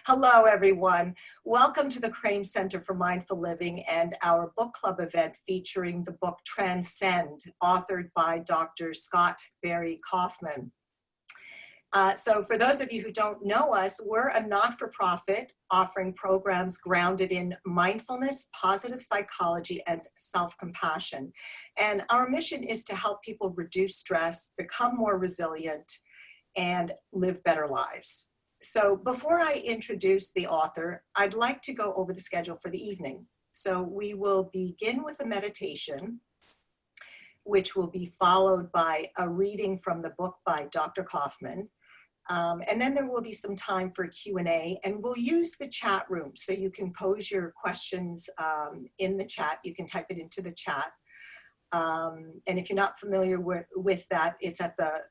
Hello, everyone. Welcome to the Krame Center for Mindful Living and our book club event featuring the book Transcend, authored by Dr. Scott Barry Kaufman. So for those of you who don't know us, we're a not-for-profit offering programs grounded in mindfulness, positive psychology, and self-compassion. And our mission is to help people reduce stress, become more resilient, and live better lives. So before I introduce the author, I'd like to go over the schedule for the evening. So we will begin with a meditation, which will be followed by a reading from the book by Dr. Kaufman. And then there will be some time for Q&A, and we'll use the chat room. So you can pose your questions in the chat. You can type it into the chat. And if you're not familiar with that, it's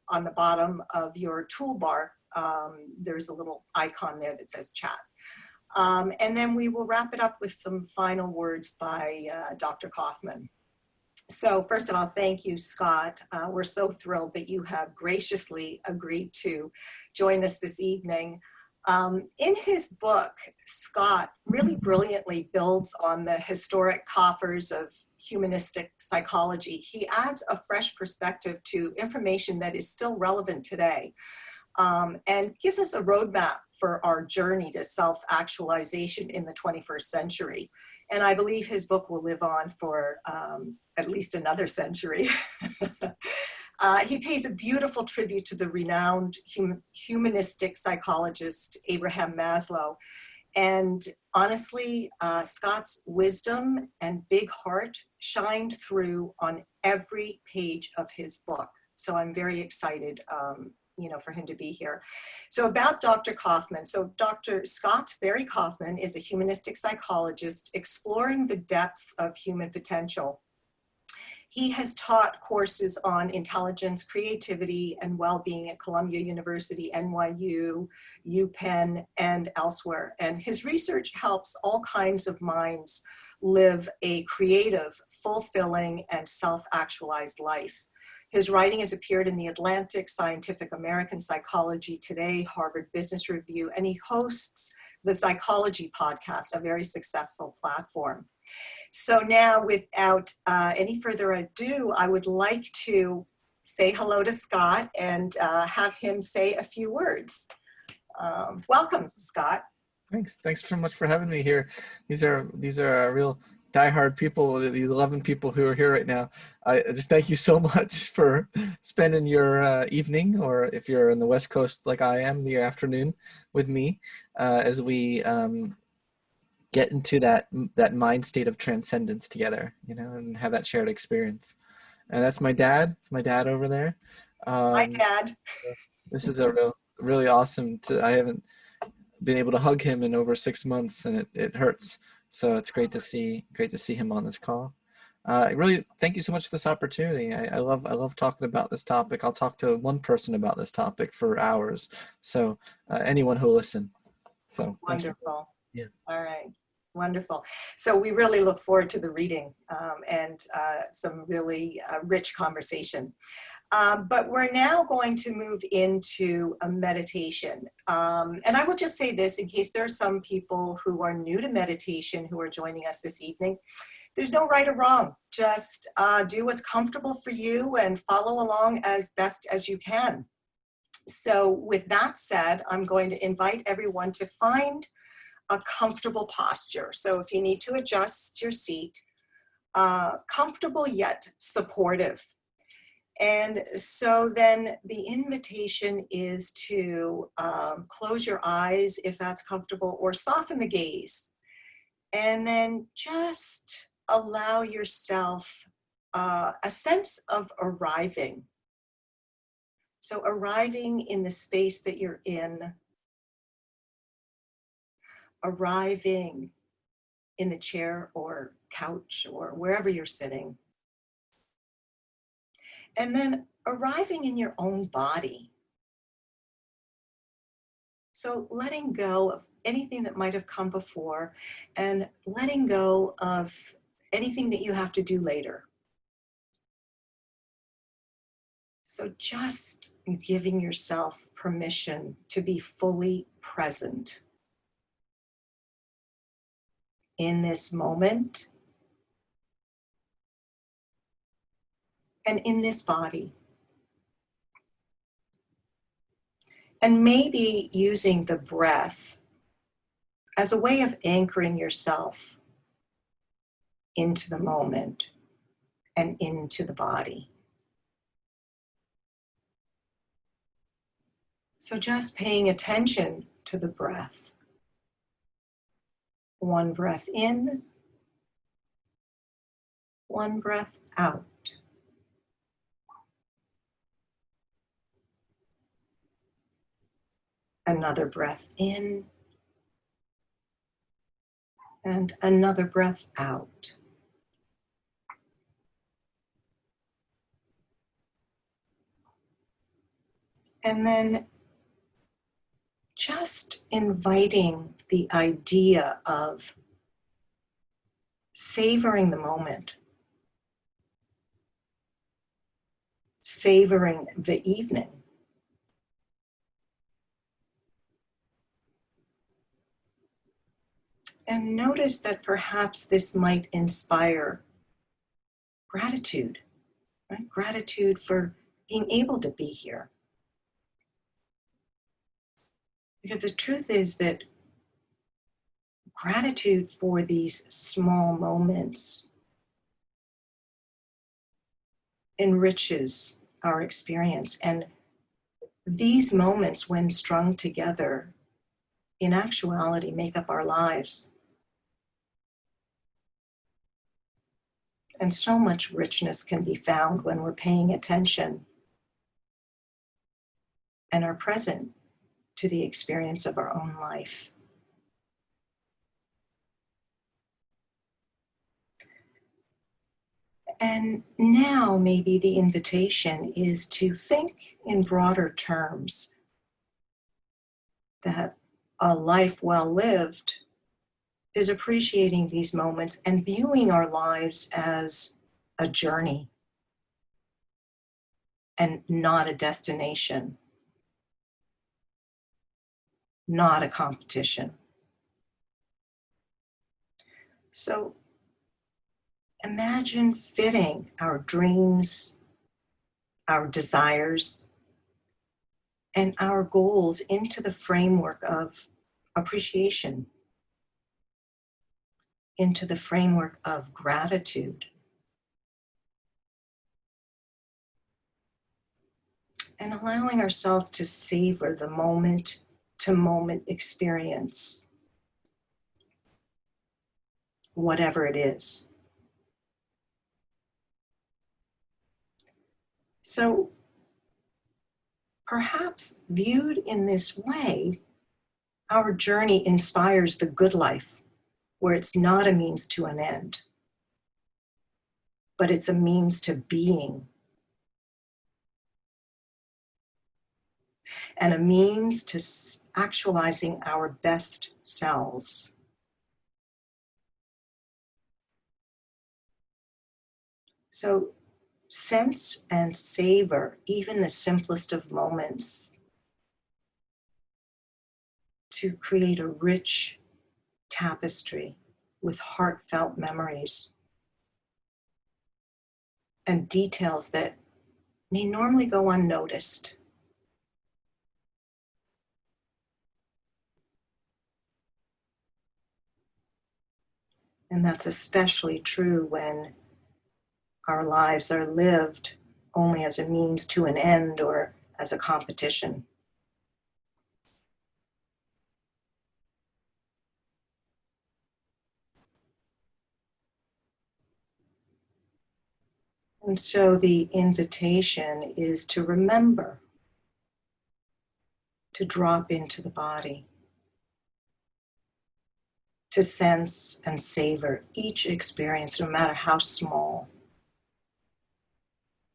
on the bottom of your toolbar. There's a little icon there that says chat. And then we will wrap it up with some final words by Dr. Kaufman. So first of all, thank you, Scott. We're so thrilled that you have graciously agreed to join us this evening. In his book, Scott really brilliantly builds on the historic coffers of humanistic psychology. He adds a fresh perspective to information that is still relevant today, and gives us a roadmap for our journey to self-actualization in the 21st century. And I believe his book will live on for at least another century. He pays a beautiful tribute to the renowned humanistic psychologist Abraham Maslow. And honestly, Scott's wisdom and big heart shined through on every page of his book. So I'm very excited for him to be here. So about Dr. Kaufman. So Dr. Scott Barry Kaufman is a humanistic psychologist exploring the depths of human potential. He has taught courses on intelligence, creativity, and well-being at Columbia University, NYU, UPenn, and elsewhere. And his research helps all kinds of minds live a creative, fulfilling, and self-actualized life. His writing has appeared in The Atlantic, Scientific American, Psychology Today, Harvard Business Review, and he hosts the Psychology Podcast, a very successful platform. So now, without any further ado, I would like to say hello to Scott and have him say a few words. Welcome, Scott. Thanks so much for having me here. These are real diehard people, these 11 people who are here right now. I just thank you so much for spending your evening, or if you're in the West Coast like I am, the afternoon with me as we get into that mind state of transcendence together, and have that shared experience. And that's my dad. It's my dad over there. Hi, Dad. This is a really awesome. I haven't been able to hug him in over 6 months, and it hurts. So it's great to see him on this call. Really, thank you so much for this opportunity. I love talking about this topic. I'll talk to one person about this topic for hours. So anyone who'll listen. So wonderful. Yeah. All right. Wonderful. So we really look forward to the reading and some really rich conversation. But we're now going to move into a meditation. And I will just say this in case there are some people who are new to meditation who are joining us this evening. There's no right or wrong. Just do what's comfortable for you and follow along as best as you can. So with that said, I'm going to invite everyone to find a comfortable posture. So if you need to adjust your seat, comfortable yet supportive. And so then the invitation is to close your eyes if that's comfortable, or soften the gaze. And then just allow yourself a sense of arriving. So arriving in the space that you're in, arriving in the chair or couch or wherever you're sitting. And then arriving in your own body. So letting go of anything that might have come before and letting go of anything that you have to do later. So just giving yourself permission to be fully present in this moment and in this body. And maybe using the breath as a way of anchoring yourself into the moment and into the body. So just paying attention to the breath. One breath in, one breath out. Another breath in, and another breath out. And then just inviting the idea of savoring the moment, savoring the evening. And notice that perhaps this might inspire gratitude, right? Gratitude for being able to be here. Because the truth is that gratitude for these small moments enriches our experience. And these moments, when strung together, in actuality, make up our lives. And so much richness can be found when we're paying attention and are present to the experience of our own life. And now maybe the invitation is to think in broader terms that a life well lived is appreciating these moments and viewing our lives as a journey and not a destination, not a competition. So imagine fitting our dreams, our desires, and our goals into the framework of appreciation, into the framework of gratitude. And allowing ourselves to savor the moment-to-moment experience, whatever it is. So perhaps viewed in this way, our journey inspires the good life, where it's not a means to an end, but it's a means to being, and a means to actualizing our best selves. So sense and savor even the simplest of moments to create a rich tapestry with heartfelt memories and details that may normally go unnoticed. And that's especially true when our lives are lived only as a means to an end or as a competition. And so the invitation is to remember to drop into the body, to sense and savor each experience, no matter how small.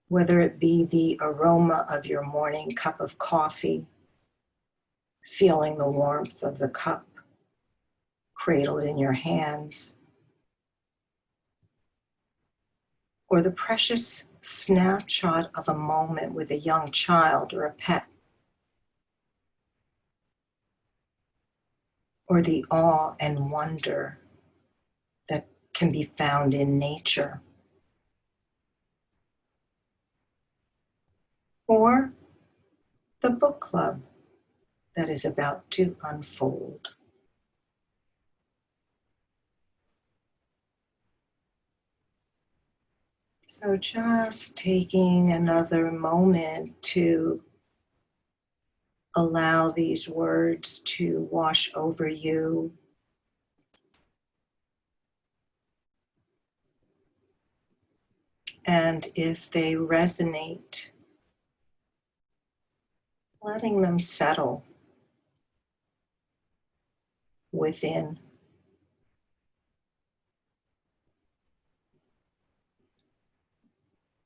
Whether it be the aroma of your morning cup of coffee, feeling the warmth of the cup cradled in your hands, or the precious snapshot of a moment with a young child or a pet, or the awe and wonder can be found in nature, or the book club that is about to unfold. So just taking another moment to allow these words to wash over you. And if they resonate, letting them settle within.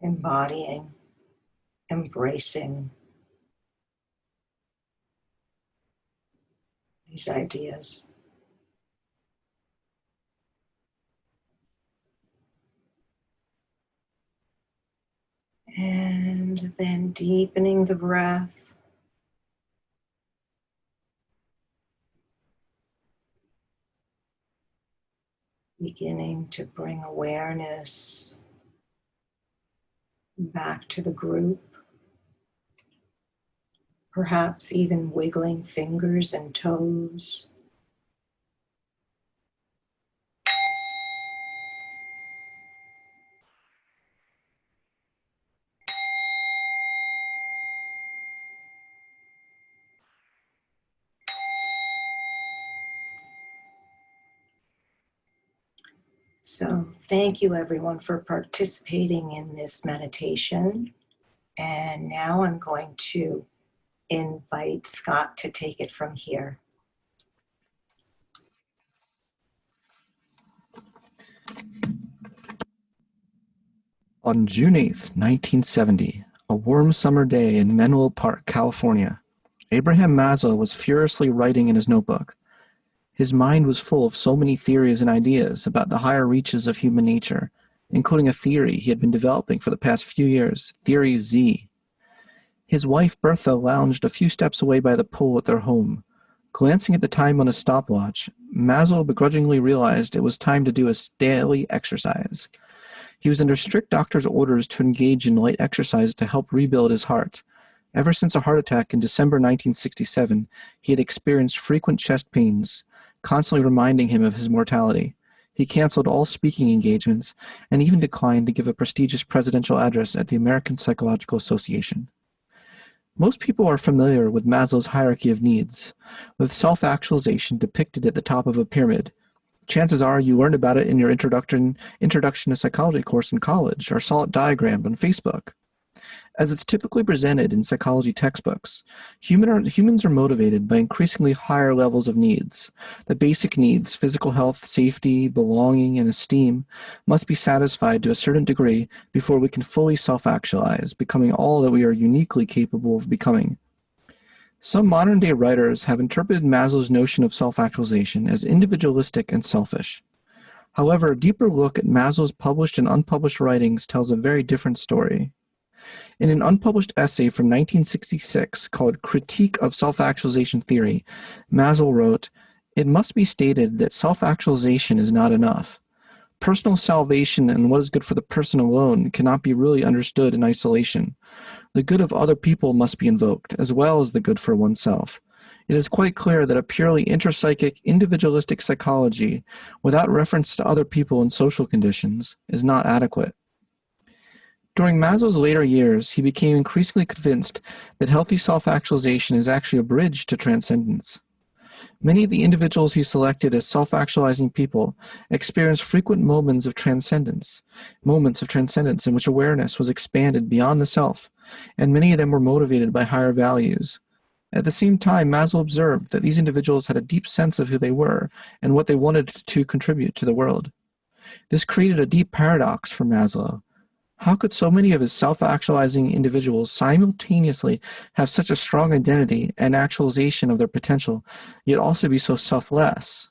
Embodying, embracing these ideas. And then deepening the breath. Beginning to bring awareness back to the group. Perhaps even wiggling fingers and toes. So thank you everyone for participating in this meditation. And now I'm going to invite Scott to take it from here. On June 8th, 1970, a warm summer day in Menlo Park, California, Abraham Maslow was furiously writing in his notebook. His mind was full of so many theories and ideas about the higher reaches of human nature, including a theory he had been developing for the past few years, Theory Z. His wife Bertha lounged a few steps away by the pool at their home. Glancing at the time on his stopwatch, Maslow begrudgingly realized it was time to do his daily exercise. He was under strict doctor's orders to engage in light exercise to help rebuild his heart. Ever since a heart attack in December 1967, he had experienced frequent chest pains, constantly reminding him of his mortality. He canceled all speaking engagements and even declined to give a prestigious presidential address at the American Psychological Association. Most people are familiar with Maslow's hierarchy of needs, with self-actualization depicted at the top of a pyramid. Chances are you learned about it in your Introduction to Psychology course in college, or saw it diagrammed on Facebook. As it's typically presented in psychology textbooks, humans are motivated by increasingly higher levels of needs. The basic needs, physical health, safety, belonging, and esteem, must be satisfied to a certain degree before we can fully self-actualize, becoming all that we are uniquely capable of becoming. Some modern-day writers have interpreted Maslow's notion of self-actualization as individualistic and selfish. However, a deeper look at Maslow's published and unpublished writings tells a very different story. In an unpublished essay from 1966 called Critique of Self-Actualization Theory, Maslow wrote, "It must be stated that self-actualization is not enough. Personal salvation and what is good for the person alone cannot be really understood in isolation. The good of other people must be invoked, as well as the good for oneself. It is quite clear that a purely intrapsychic, individualistic psychology, without reference to other people and social conditions, is not adequate." During Maslow's later years, he became increasingly convinced that healthy self-actualization is actually a bridge to transcendence. Many of the individuals he selected as self-actualizing people experienced frequent moments of transcendence in which awareness was expanded beyond the self, and many of them were motivated by higher values. At the same time, Maslow observed that these individuals had a deep sense of who they were and what they wanted to contribute to the world. This created a deep paradox for Maslow. How could so many of his self-actualizing individuals simultaneously have such a strong identity and actualization of their potential, yet also be so selfless?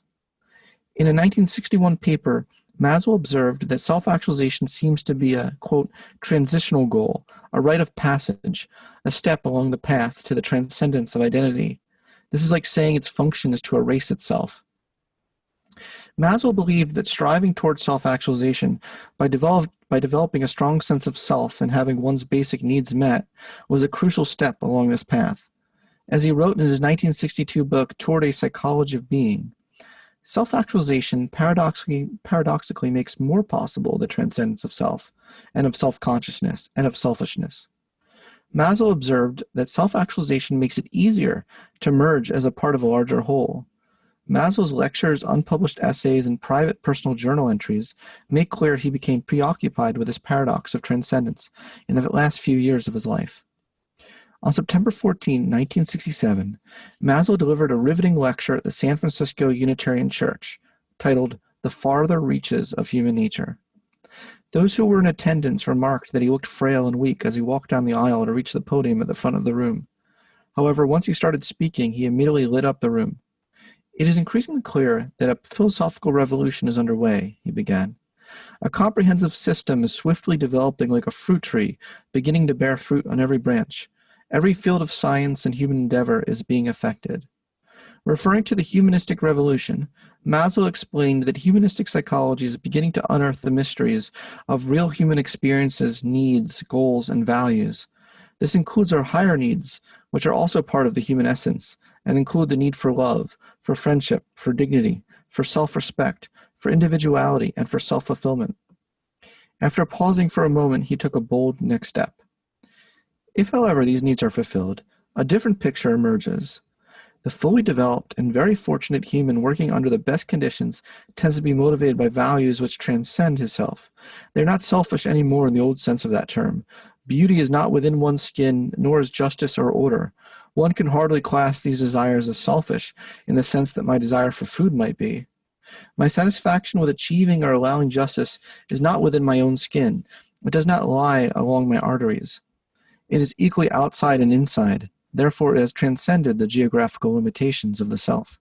In a 1961 paper, Maslow observed that self-actualization seems to be a, quote, transitional goal, a rite of passage, a step along the path to the transcendence of identity. This is like saying its function is to erase itself. Maslow believed that striving towards self-actualization by developing a strong sense of self and having one's basic needs met was a crucial step along this path. As he wrote in his 1962 book, Toward a Psychology of Being, self-actualization paradoxically makes more possible the transcendence of self and of self-consciousness and of selfishness. Maslow observed that self-actualization makes it easier to merge as a part of a larger whole. Maslow's lectures, unpublished essays, and private personal journal entries make clear he became preoccupied with this paradox of transcendence in the last few years of his life. On September 14, 1967, Maslow delivered a riveting lecture at the San Francisco Unitarian Church, titled The Farther Reaches of Human Nature. Those who were in attendance remarked that he looked frail and weak as he walked down the aisle to reach the podium at the front of the room. However, once he started speaking, he immediately lit up the room. It is increasingly clear that a philosophical revolution is underway, he began. A comprehensive system is swiftly developing like a fruit tree, beginning to bear fruit on every branch. Every field of science and human endeavor is being affected. Referring to the humanistic revolution, Maslow explained that humanistic psychology is beginning to unearth the mysteries of real human experiences, needs, goals, and values. This includes our higher needs, which are also part of the human essence, and include the need for love, for friendship, for dignity, for self-respect, for individuality, and for self-fulfillment. After pausing for a moment, he took a bold next step. If, however, these needs are fulfilled, a different picture emerges. The fully developed and very fortunate human working under the best conditions tends to be motivated by values which transcend his self. They're not selfish anymore in the old sense of that term. Beauty is not within one's skin, nor is justice or order. One can hardly class these desires as selfish in the sense that my desire for food might be. My satisfaction with achieving or allowing justice is not within my own skin. It does not lie along my arteries. It is equally outside and inside. Therefore, it has transcended the geographical limitations of the self.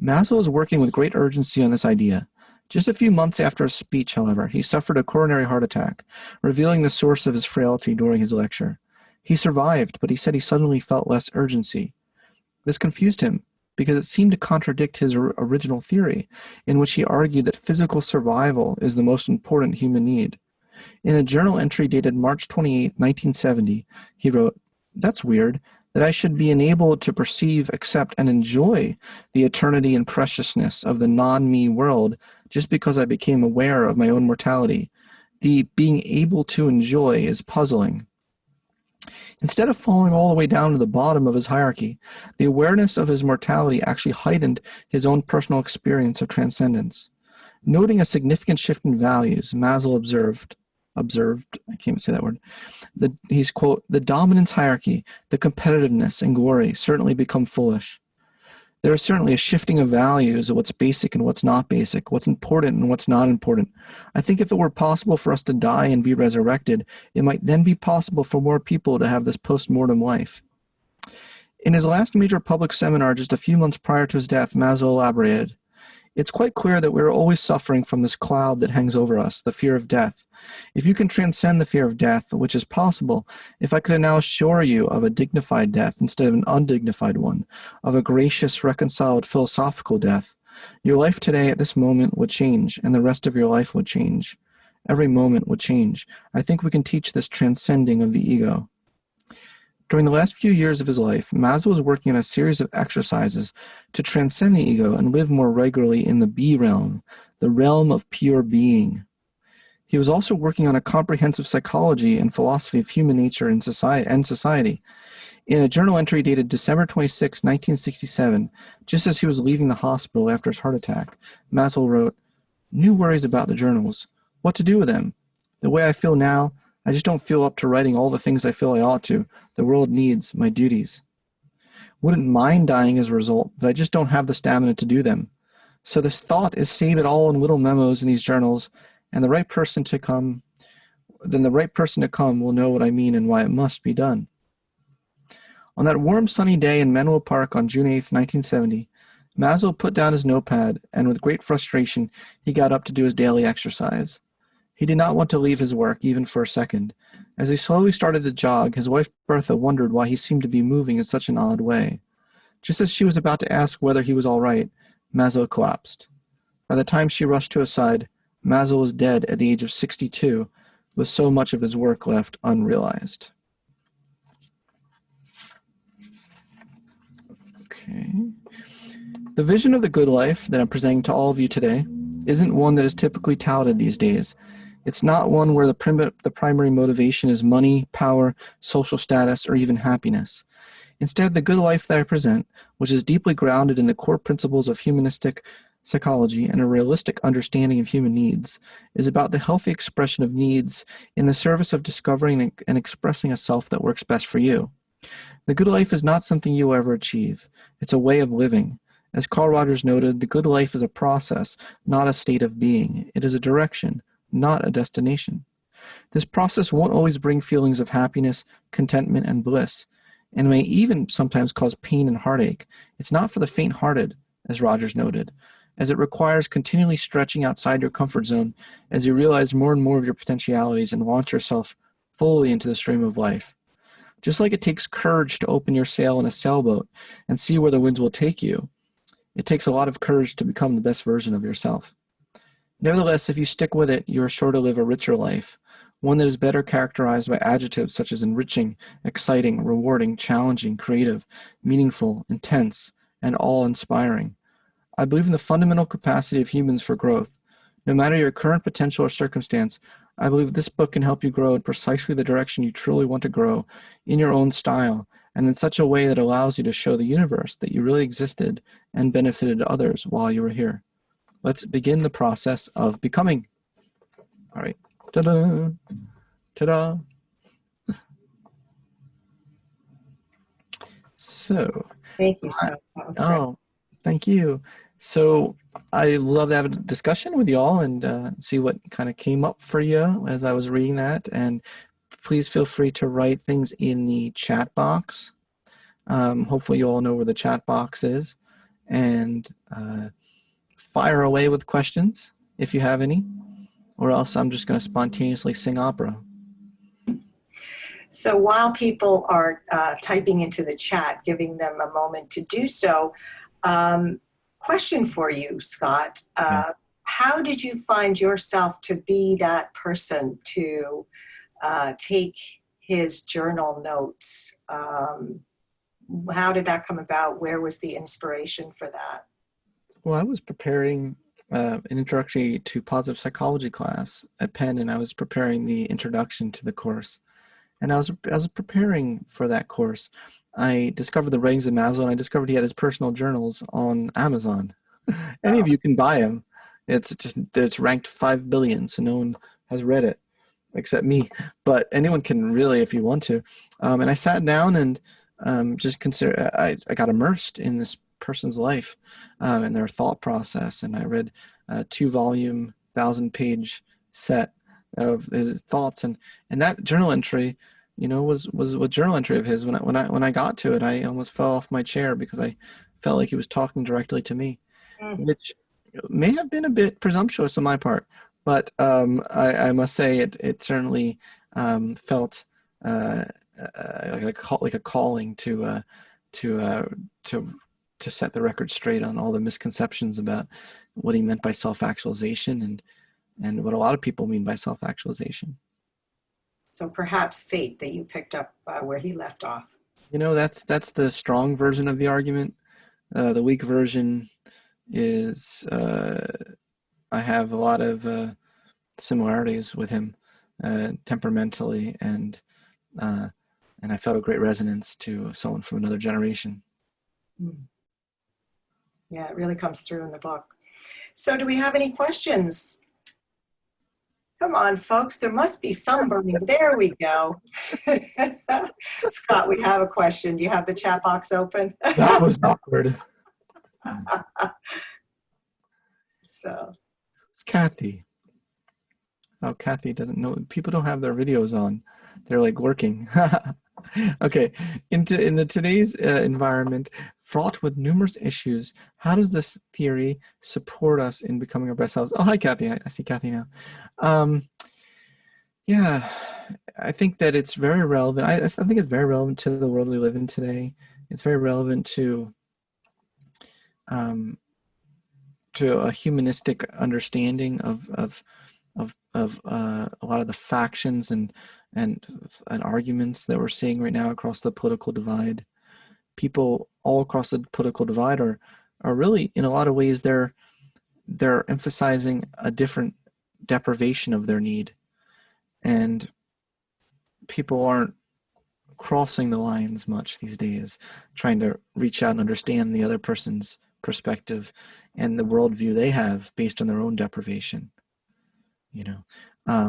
Maslow is working with great urgency on this idea. Just a few months after his speech, however, he suffered a coronary heart attack, revealing the source of his frailty during his lecture. He survived, but he said he suddenly felt less urgency. This confused him, because it seemed to contradict his original theory, in which he argued that physical survival is the most important human need. In a journal entry dated March 28, 1970, he wrote, "That's weird, that I should be enabled to perceive, accept, and enjoy the eternity and preciousness of the non-me world just because I became aware of my own mortality. The being able to enjoy is puzzling." Instead of falling all the way down to the bottom of his hierarchy, the awareness of his mortality actually heightened his own personal experience of transcendence. Noting a significant shift in values, Maslow observed, I can't even say that word, he's, quote, "The dominance hierarchy, the competitiveness and glory certainly become foolish. There is certainly a shifting of values of what's basic and what's not basic, what's important and what's not important. I think if it were possible for us to die and be resurrected, it might then be possible for more people to have this post-mortem life." In his last major public seminar just a few months prior to his death, Maslow elaborated, "It's quite clear that we are always suffering from this cloud that hangs over us, the fear of death. If you can transcend the fear of death, which is possible, if I could now assure you of a dignified death instead of an undignified one, of a gracious, reconciled, philosophical death, your life today at this moment would change, and the rest of your life would change. Every moment would change. I think we can teach this transcending of the ego." During the last few years of his life, Maslow was working on a series of exercises to transcend the ego and live more regularly in the be realm, the realm of pure being. He was also working on a comprehensive psychology and philosophy of human nature and society. In a journal entry dated December 26, 1967, just as he was leaving the hospital after his heart attack, Maslow wrote, "New worries about the journals. What to do with them? The way I feel now, I just don't feel up to writing all the things I feel I ought to. The world needs my duties. Wouldn't mind dying as a result, but I just don't have the stamina to do them. So this thought is save it all in little memos in these journals, and the right person to come will know what I mean and why it must be done." On that warm, sunny day in Menlo Park on June 8, 1970, Maslow put down his notepad, and with great frustration, he got up to do his daily exercise. He did not want to leave his work, even for a second. As he slowly started to jog, his wife Bertha wondered why he seemed to be moving in such an odd way. Just as she was about to ask whether he was all right, Maslow collapsed. By the time she rushed to his side, Maslow was dead at the age of 62, with so much of his work left unrealized. Okay. The vision of the good life that I'm presenting to all of you today isn't one that is typically touted these days. It's not one where the primary motivation is money, power, social status, or even happiness. Instead, the good life that I present, which is deeply grounded in the core principles of humanistic psychology and a realistic understanding of human needs, is about the healthy expression of needs in the service of discovering and expressing a self that works best for you. The good life is not something you will ever achieve. It's a way of living. As Carl Rogers noted, the good life is a process, not a state of being. It is a direction, not a destination. This process won't always bring feelings of happiness, contentment, and bliss, and may even sometimes cause pain and heartache. It's not for the faint-hearted, as Rogers noted, as it requires continually stretching outside your comfort zone as you realize more and more of your potentialities and launch yourself fully into the stream of life. Just like it takes courage to open your sail in a sailboat and see where the winds will take you, it takes a lot of courage to become the best version of yourself. Nevertheless, if you stick with it, you are sure to live a richer life, one that is better characterized by adjectives such as enriching, exciting, rewarding, challenging, creative, meaningful, intense, and awe-inspiring. I believe in the fundamental capacity of humans for growth. No matter your current potential or circumstance, I believe this book can help you grow in precisely the direction you truly want to grow, in your own style, and in such a way that allows you to show the universe that you really existed and benefited others while you were here. Let's begin the process of becoming. All right. Ta-da! Ta-da! So. Thank you, Scott. That was great. Oh, thank you. So I love to have a discussion with you all and see what kind of came up for you as I was reading that. And please feel free to write things in the chat box. Hopefully you all know where the chat box is. And fire away with questions if you have any, or else I'm just going to spontaneously sing opera. So while people are typing into the chat, giving them a moment to do so, question for you, Scott. How did you find yourself to be that person to take his journal notes? How did that come about? Where was the inspiration for that? Well, I was preparing an introductory to positive psychology class at Penn, and I was preparing the introduction to the course. And I was preparing for that course. I discovered the writings of Maslow, and I discovered he had his personal journals on Amazon. Any of you can buy them. It's ranked 5 billion, so no one has read it except me. But anyone can really, if you want to. And I sat down and just consider. I got immersed in this person's life and their thought process, and I read a 2-volume, 1,000-page set of his thoughts, and that journal entry, you know, was a journal entry of his. When I got to it, I almost fell off my chair because I felt like he was talking directly to me, which may have been a bit presumptuous on my part, but I must say it certainly felt like a calling to set the record straight on all the misconceptions about what he meant by self-actualization and what a lot of people mean by self-actualization. So perhaps fate that you picked up where he left off. You know, that's the strong version of the argument. The weak version is I have a lot of similarities with him temperamentally, and I felt a great resonance to someone from another generation. Yeah, it really comes through in the book. So do we have any questions? Come on, folks, there must be some burning. There we go. Scott, we have a question. Do you have the chat box open? That was awkward. So. It's Kathy. Oh, Kathy doesn't know. People don't have their videos on. They're like working. Okay, in today's environment, fraught with numerous issues, how does this theory support us in becoming our best selves? Oh, hi, Kathy. I see Kathy now. Yeah, I think that it's very relevant. I think it's very relevant to the world we live in today. It's very relevant to to a humanistic understanding of a lot of the factions and arguments that we're seeing right now across the political divide. People all across the political divide are really, in a lot of ways, they're emphasizing a different deprivation of their need, and people aren't crossing the lines much these days, trying to reach out and understand the other person's perspective and the worldview they have based on their own deprivation.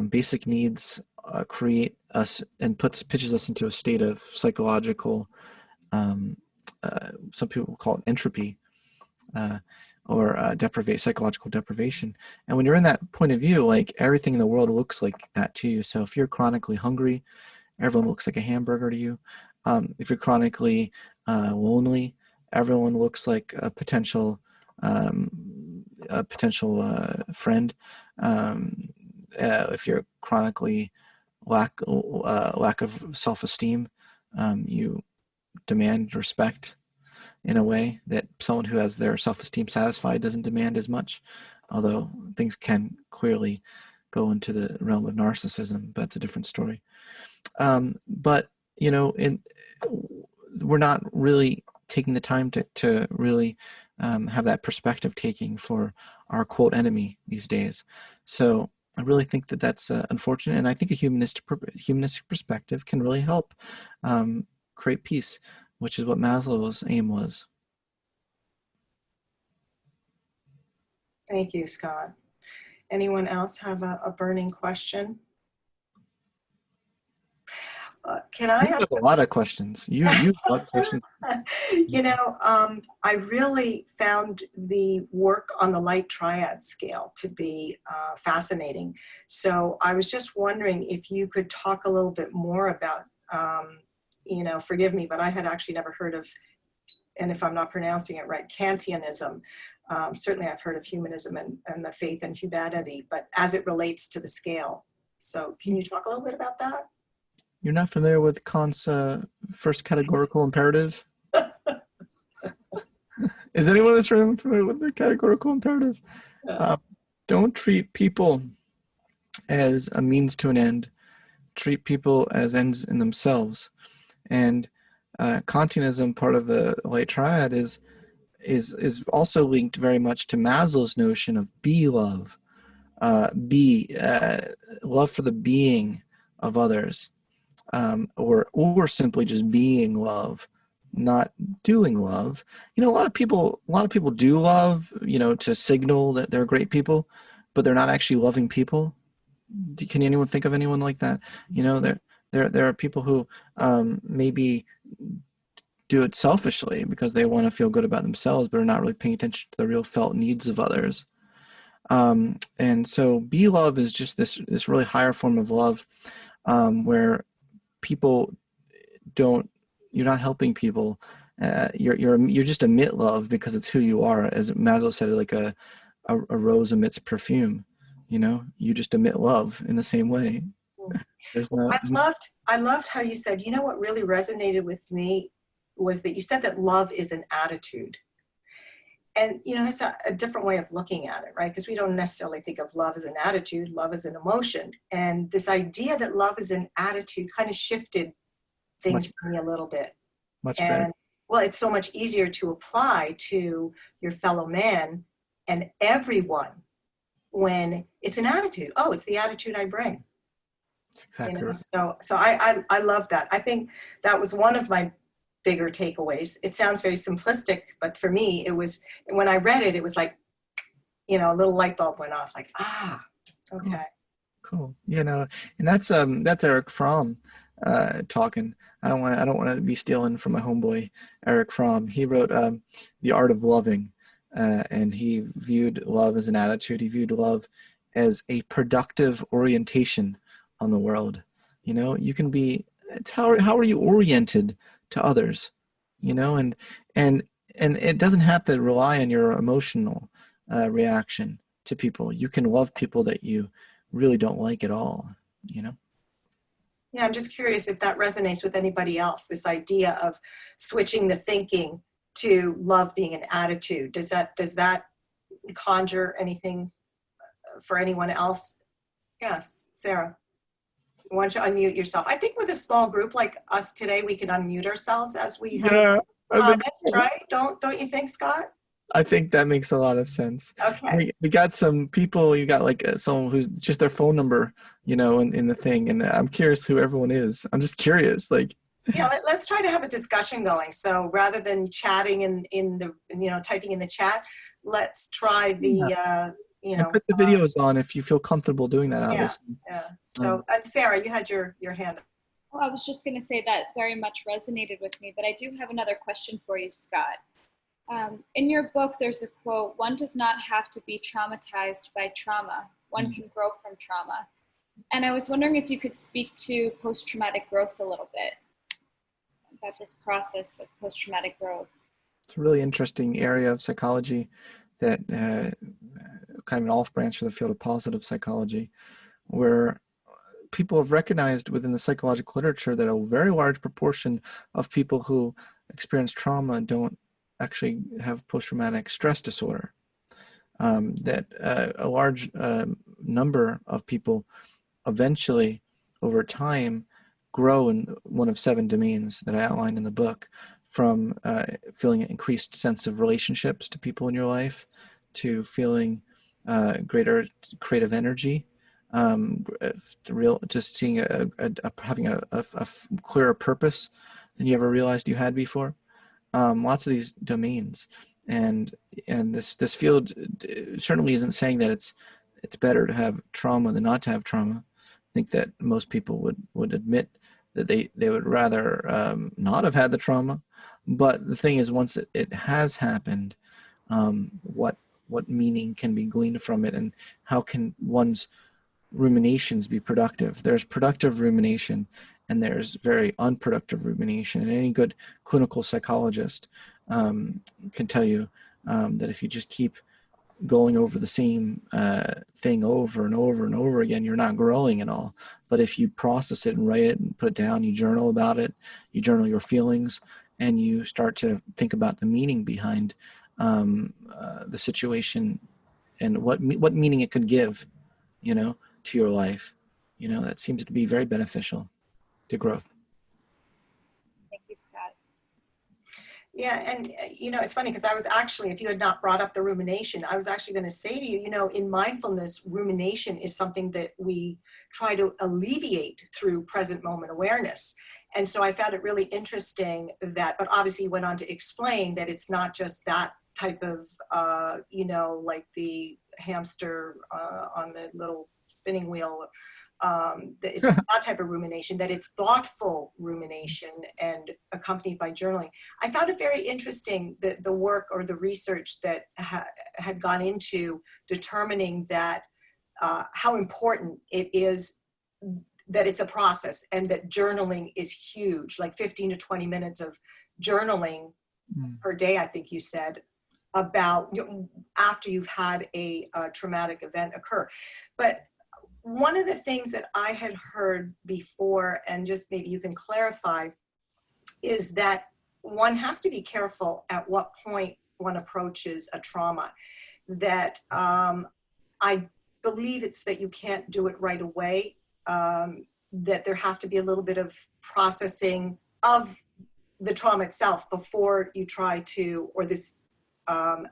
Basic needs create us and pitches us into a state of psychological, some people call it entropy, or psychological deprivation. And when you're in that point of view, like, everything in the world looks like that to you. So if you're chronically hungry, everyone looks like a hamburger to you. If you're chronically lonely, everyone looks like a potential friend. If you're chronically lack of self-esteem, you demand respect in a way that someone who has their self-esteem satisfied doesn't demand as much, although things can clearly go into the realm of narcissism, but it's a different story. But we're not really taking the time to really have that perspective taking for our quote enemy these days. So I really think that that's unfortunate, and I think a humanistic perspective can really help create peace, which is what Maslow's aim was. Thank you, Scott. Anyone else have a burning question? Can I have a lot of questions. You have a lot of questions. I really found the work on the light triad scale to be fascinating. So I was just wondering if you could talk a little bit more about, forgive me, but I had actually never heard of, and if I'm not pronouncing it right, Kantianism. Certainly I've heard of humanism and the faith in humanity, but as it relates to the scale. So can you talk a little bit about that? You're not familiar with Kant's first categorical imperative? Is anyone in this room familiar with the categorical imperative? Don't treat people as a means to an end. Treat people as ends in themselves. And Kantianism, part of the light triad, is also linked very much to Maslow's notion of be-love. Love for the being of others. Or simply just being love, not doing love. A lot of people do love, to signal that they're great people, but they're not actually loving people. Can anyone think of anyone like that? There are people who maybe do it selfishly because they want to feel good about themselves, but are not really paying attention to the real felt needs of others. And so be love is just this really higher form of love, where you're not helping people. You just emit love because it's who you are. As Maslow said, like a rose emits perfume. You just emit love in the same way. I loved how you said, what really resonated with me was that you said that love is an attitude. And, that's a different way of looking at it, right? Because we don't necessarily think of love as an attitude. Love is an emotion. And this idea that love is an attitude kind of shifted things for me a little bit. Much better. Well, it's so much easier to apply to your fellow man and everyone when it's an attitude. Oh, it's the attitude I bring. That's exactly right. So I love that. I think that was one of my bigger takeaways. It sounds very simplistic, but for me, it was, when I read it, it was like, a little light bulb went off, like, okay. Cool. And that's Eric Fromm talking. I don't want to be stealing from my homeboy Eric Fromm. He wrote The Art of Loving, and he viewed love as an attitude. He viewed love as a productive orientation on the world. You can be. It's how are you oriented to others, and it doesn't have to rely on your emotional reaction to people. You can love people that you really don't like at all. Yeah, I'm just curious if that resonates with anybody else, this idea of switching the thinking to love being an attitude. Does that conjure anything for anyone else. Yes, Sarah. Why don't you unmute yourself? I think with a small group like us today, we can unmute ourselves as we have Yeah, I think comments, right? Don't you think, Scott? I think that makes a lot of sense. Okay. We got some people. You got like someone who's just their phone number, in the thing. And I'm curious who everyone is. I'm just curious. Like, Yeah, let's try to have a discussion going. So rather than chatting in the, typing in the chat, let's try yeah. the, And put the videos on if you feel comfortable doing that, yeah, obviously. yeah. So, Sarah, you had your hand up. Well, I was just going to say that very much resonated with me, but I do have another question for you, Scott. In your book, there's a quote, "One does not have to be traumatized by trauma. One can grow from trauma." And I was wondering if you could speak to post-traumatic growth a little bit, about this process of post-traumatic growth. It's a really interesting area of psychology that kind of an off branch of the field of positive psychology, where people have recognized within the psychological literature that a very large proportion of people who experience trauma don't actually have post-traumatic stress disorder. That a large number of people eventually, over time, grow in one of 7 domains that I outlined in the book, from feeling an increased sense of relationships to people in your life, to feeling greater creative energy, just seeing having a clearer purpose than you ever realized you had before. Lots of these domains, and this field certainly isn't saying that it's better to have trauma than not to have trauma. I think that most people would admit that they would rather not have had the trauma. But the thing is, once it has happened, what meaning can be gleaned from it, and how can one's ruminations be productive? There's productive rumination, and there's very unproductive rumination. And any good clinical psychologist can tell you that if you just keep going over the same thing over and over and over again, you're not growing at all. But if you process it and write it and put it down, you journal about it, you journal your feelings, and you start to think about the meaning behind the situation and what meaning it could give, to your life, that seems to be very beneficial to growth. Thank you, Scott. Yeah, and it's funny because I was actually, if you had not brought up the rumination, I was actually going to say to you, in mindfulness, rumination is something that we try to alleviate through present moment awareness. And so I found it really interesting that, but obviously you went on to explain that it's not just that type of, like the hamster on the little spinning wheel, that it's that type of rumination, that it's thoughtful rumination and accompanied by journaling. I found it very interesting that the work or the research that had gone into determining that how important it is that it's a process, and that journaling is huge, like 15 to 20 minutes of journaling per day, I think you said, about after you've had a traumatic event occur. But one of the things that I had heard before, and just maybe you can clarify, is that one has to be careful at what point one approaches a trauma. That I believe it's that you can't do it right away, that there has to be a little bit of processing of the trauma itself before you try to, or this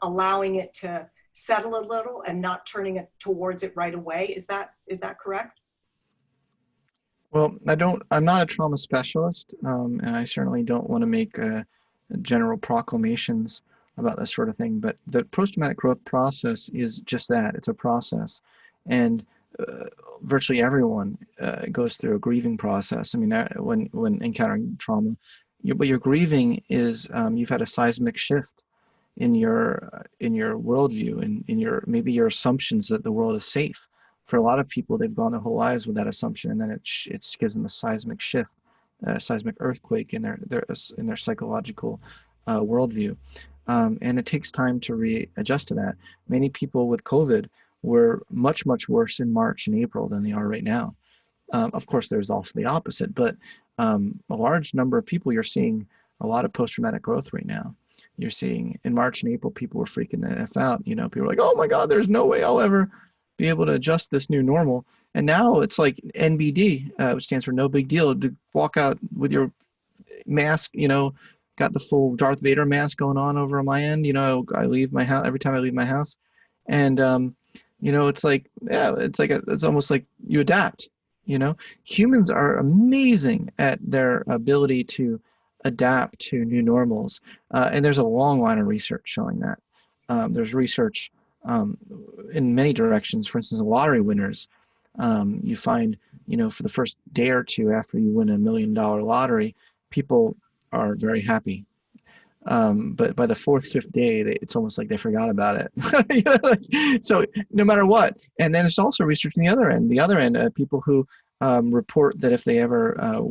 allowing it to settle a little and not turning it towards it right away. Is that correct? Well, I'm not a trauma specialist, and I certainly don't want to make general proclamations about this sort of thing, but the post-traumatic growth process is just that. It's a process. And virtually everyone goes through a grieving process. I mean, when encountering trauma, what you're grieving is you've had a seismic shift in your worldview, and in your maybe your assumptions that the world is safe. For a lot of people, they've gone their whole lives with that assumption, and then it gives them a seismic shift, a seismic earthquake in their psychological worldview, and it takes time to readjust to that. Many people with COVID were much worse in March and April than they are right now. Of course, there's also the opposite, but a large number of people, you're seeing a lot of post-traumatic growth right now. you're seeing in March and April, people were freaking the F out. You know, people were like, oh my God, there's no way I'll ever be able to adjust this new normal. And now it's like NBD, which stands for no big deal, to walk out with your mask, you know, got the full Darth Vader mask going on over on my end. You know, I leave my house every time I leave my house. And, you know, it's like, yeah, it's almost like you adapt, you know. Humans are amazing at their ability to adapt to new normals. And there's a long line of research showing that. There's research in many directions. For instance, lottery winners, you find, you know, for the first day or two after you win $1 million lottery, people are very happy. But by the fourth, fifth day, it's almost like they forgot about it. You know, like, so no matter what. And then there's also research on the other end. People who report that if they ever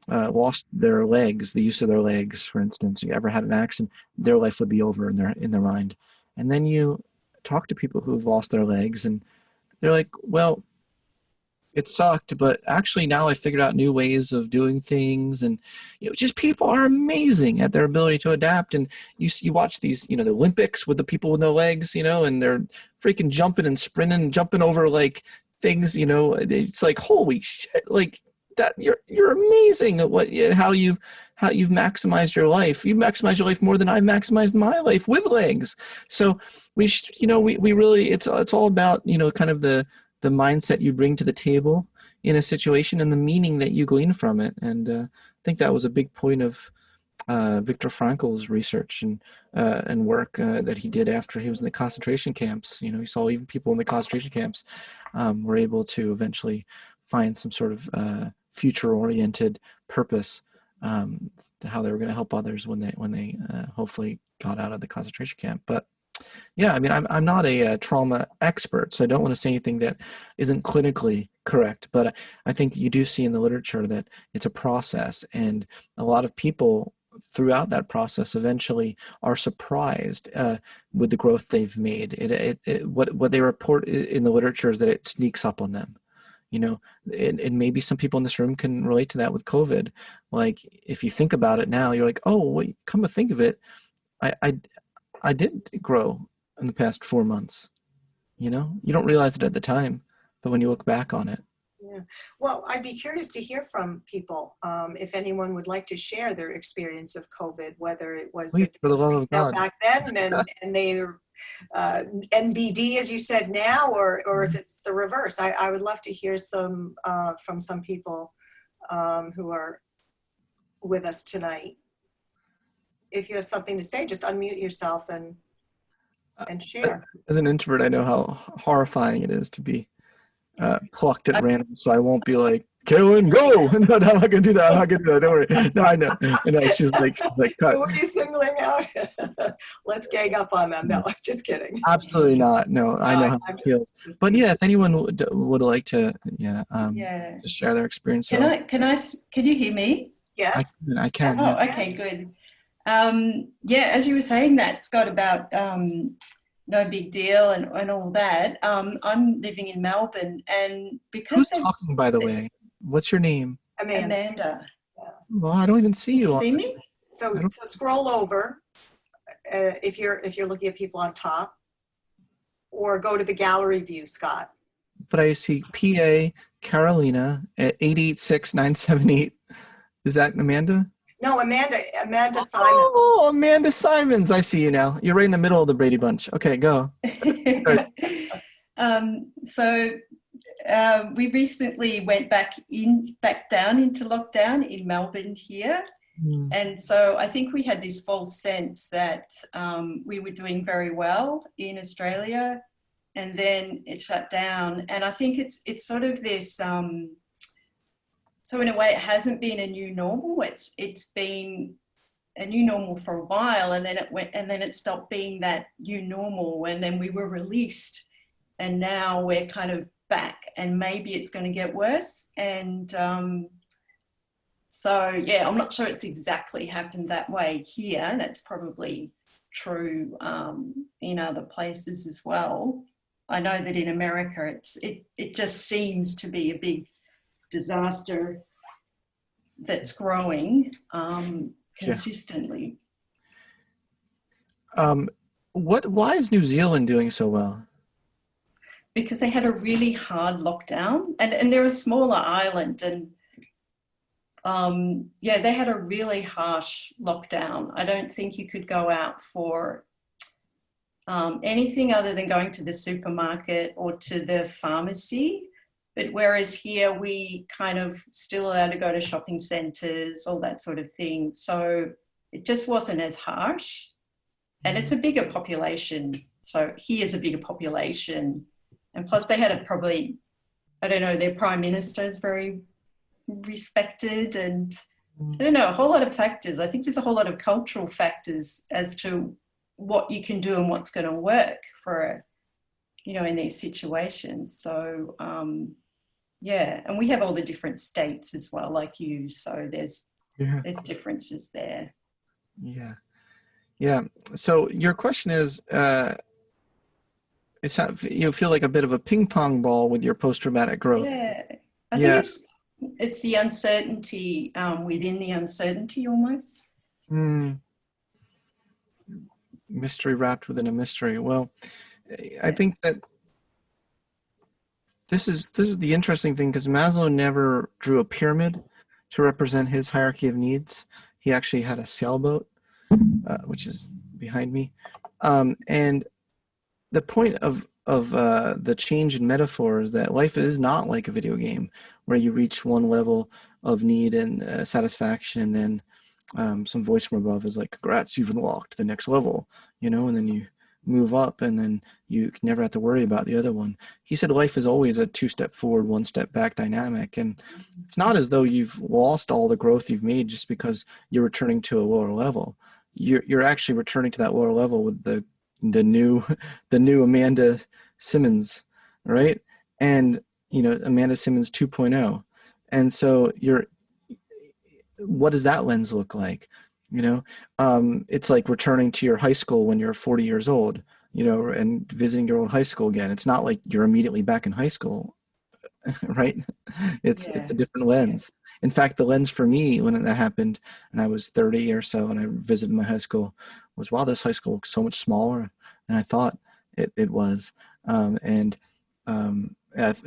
lost their legs, the use of their legs, for instance, you ever had an accident, their life would be over in their mind. And then you talk to people who've lost their legs, and they're like, well, it sucked, but actually now I figured out new ways of doing things. And, you know, just people are amazing at their ability to adapt. And you watch these, you know, the Olympics with the people with no legs, you know, and they're freaking jumping and sprinting, jumping over like things, you know, it's like, holy shit, like that, you're amazing at how you've maximized your life. You've maximized your life more than I've maximized my life with legs. So we really, it's all about, you know, kind of the mindset you bring to the table in a situation and the meaning that you glean from it. And I think that was a big point of Viktor Frankl's research and work that he did after he was in the concentration camps. You know, he saw even people in the concentration camps were able to eventually find some sort of future-oriented purpose to how they were going to help others when they hopefully got out of the concentration camp. But yeah, I mean, I'm not a trauma expert, so I don't want to say anything that isn't clinically correct, but I think you do see in the literature that it's a process, and a lot of people throughout that process eventually are surprised with the growth they've made. What they report in the literature is that it sneaks up on them. You know, and maybe some people in this room can relate to that with COVID. Like, if you think about it now, you're like, oh, well, come to think of it, I did grow in the past 4 months. You know, you don't realize it at the time, but when you look back on it. Yeah. Well, I'd be curious to hear from people if anyone would like to share their experience of COVID, whether it was Please, for the love of God. back then and they NBD, as you said now, or if it's the reverse. I would love to hear some from some people who are with us tonight. If you have something to say, just unmute yourself and share. As an introvert, I know how horrifying it is to be plucked at random, so I won't be like, Carolyn, go! No, I'm not gonna do that. I'm not gonna do that. Don't worry. No, I know. She's like, cut. Who are you singling out? Let's gang up on them. No, just kidding. Absolutely not. No, I know how it feels. But yeah, if anyone would like to, just share their experience. Can you hear me? Yes. I can. Oh, okay, good. Yeah, as you were saying that, Scott, about no big deal and all that, I'm living in Melbourne, and because who's talking, by the way? What's your name? Amanda. Well, I don't even see you. You see me? So scroll over if you're looking at people on top, or go to the gallery view, Scott. But I see PA Carolina at 886-978. Is that Amanda? No, Amanda Simon. Oh, Amanda Simons. I see you now. You're right in the middle of the Brady Bunch. Okay, go. So we recently went back down into lockdown in Melbourne here. And so I think we had this false sense that we were doing very well in Australia, and then it shut down. And I think it's sort of this, so in a way it hasn't been a new normal. It's been a new normal for a while, and then it stopped being that new normal, and then we were released, and now we're kind of back, and maybe it's going to get worse. And so yeah, I'm not sure it's exactly happened that way here. That's probably true in other places as well. I know that in America it just seems to be a big disaster that's growing consistently. Why is New Zealand doing so well? Because they had a really hard lockdown, and they're a smaller island, and yeah, they had a really harsh lockdown. I don't think you could go out for anything other than going to the supermarket or to the pharmacy. But whereas here we kind of still allowed to go to shopping centres, all that sort of thing. So it just wasn't as harsh. And it's a bigger population. So here's a bigger population. And plus they had a probably, I don't know, their prime minister is very respected, and I don't know, a whole lot of factors. I think there's a whole lot of cultural factors as to what you can do and what's going to work for, you know, in these situations. So yeah, and we have all the different states as well, like you. So there's differences there. Yeah, yeah. So your question is, it's not, you feel like a bit of a ping pong ball with your post-traumatic growth. Yeah, I think it's the uncertainty within the uncertainty almost. Mystery wrapped within a mystery. Well, I think that this is the interesting thing, because Maslow never drew a pyramid to represent his hierarchy of needs. He actually had a sailboat, which is behind me. And the point of the change in metaphor is that life is not like a video game where you reach one level of need and satisfaction, and then some voice from above is like, congrats, you've unlocked the next level, you know, and then you move up and then you never have to worry about the other one. He said life is always a 2-step forward, 1-step back dynamic. And it's not as though you've lost all the growth you've made just because you're returning to a lower level. You're actually returning to that lower level with the new Amanda Simmons, right? And, you know, Amanda Simmons 2.0. And so what does that lens look like? You know, it's like returning to your high school when you're 40 years old, you know, and visiting your old high school again. It's not like you're immediately back in high school, right? It's a different lens. In fact, the lens for me when that happened, and I was 30 or so, and I visited my high school, was, wow, this high school was so much smaller than I thought it was.